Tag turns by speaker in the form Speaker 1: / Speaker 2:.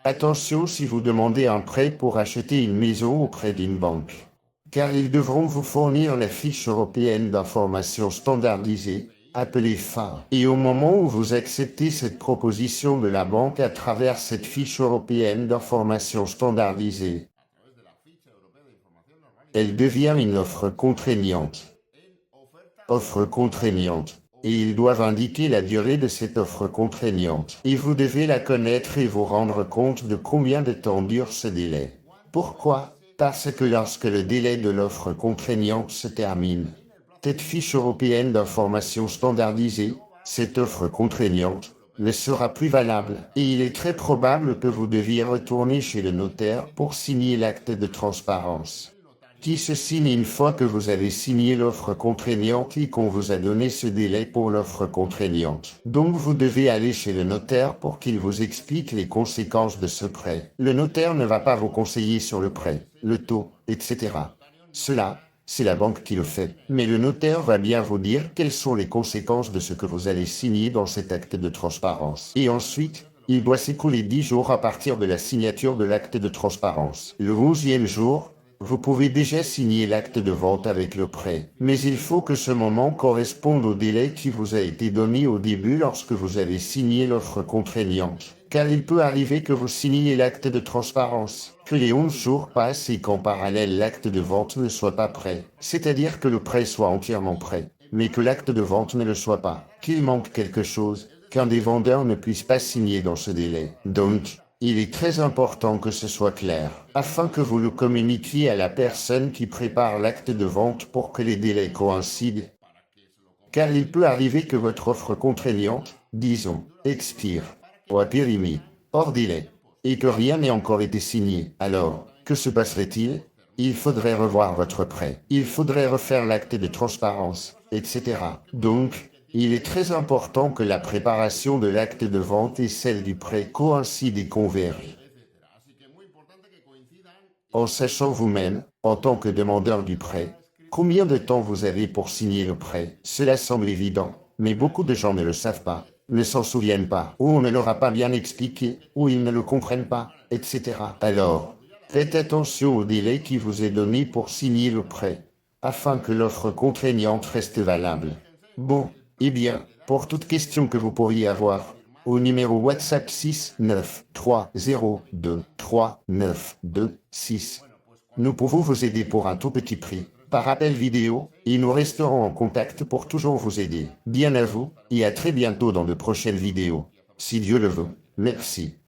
Speaker 1: Attention si vous demandez un prêt pour acheter une maison auprès d'une banque, car ils devront vous fournir la fiche européenne d'information standardisée, appelée FA. Et au moment où vous acceptez cette proposition de la banque à travers cette fiche européenne d'information standardisée, elle devient une offre contraignante. Offre contraignante. Et ils doivent indiquer la durée de cette offre contraignante. Et vous devez la connaître et vous rendre compte de combien de temps dure ce délai. Pourquoi? Parce que lorsque le délai de l'offre contraignante se termine, cette fiche européenne d'information standardisée, cette offre contraignante, ne sera plus valable. Et il est très probable que vous deviez retourner chez le notaire pour signer l'acte de transparence, qui se signe une fois que vous avez signé l'offre contraignante et qu'on vous a donné ce délai pour l'offre contraignante. Donc vous devez aller chez le notaire pour qu'il vous explique les conséquences de ce prêt. Le notaire ne va pas vous conseiller sur le prêt, le taux, etc. Cela, c'est la banque qui le fait. Mais le notaire va bien vous dire quelles sont les conséquences de ce que vous allez signer dans cet acte de transparence. Et ensuite, il doit s'écouler 10 jours à partir de la signature de l'acte de transparence. Le 11e jour, vous pouvez déjà signer l'acte de vente avec le prêt, mais il faut que ce moment corresponde au délai qui vous a été donné au début lorsque vous avez signé l'offre contraignante. Car il peut arriver que vous signiez l'acte de transparence, que les 11 jours passent et qu'en parallèle l'acte de vente ne soit pas prêt. C'est-à-dire que le prêt soit entièrement prêt, mais que l'acte de vente ne le soit pas, qu'il manque quelque chose, qu'un des vendeurs ne puisse pas signer dans ce délai. Donc, il est très important que ce soit clair, afin que vous le communiquiez à la personne qui prépare l'acte de vente pour que les délais coïncident. Car il peut arriver que votre offre contraignante, disons, expire, ou a périmé, hors délai, et que rien n'ait encore été signé. Alors, que se passerait-il? Il faudrait revoir votre prêt, il faudrait refaire l'acte de transparence, etc. Donc, il est très important que la préparation de l'acte de vente et celle du prêt coïncident et convergent. En sachant vous-même, en tant que demandeur du prêt, combien de temps vous avez pour signer le prêt. Cela semble évident, mais beaucoup de gens ne le savent pas, ne s'en souviennent pas, ou on ne leur a pas bien expliqué, ou ils ne le comprennent pas, etc. Alors, faites attention au délai qui vous est donné pour signer le prêt, afin que l'offre contraignante reste valable. Bon, eh bien, pour toute question que vous pourriez avoir, au numéro WhatsApp 6 9 3 0 2 3 9 2 6, nous pouvons vous aider pour un tout petit prix, par appel vidéo, et nous resterons en contact pour toujours vous aider. Bien à vous, et à très bientôt dans de prochaines vidéos. Si Dieu le veut. Merci.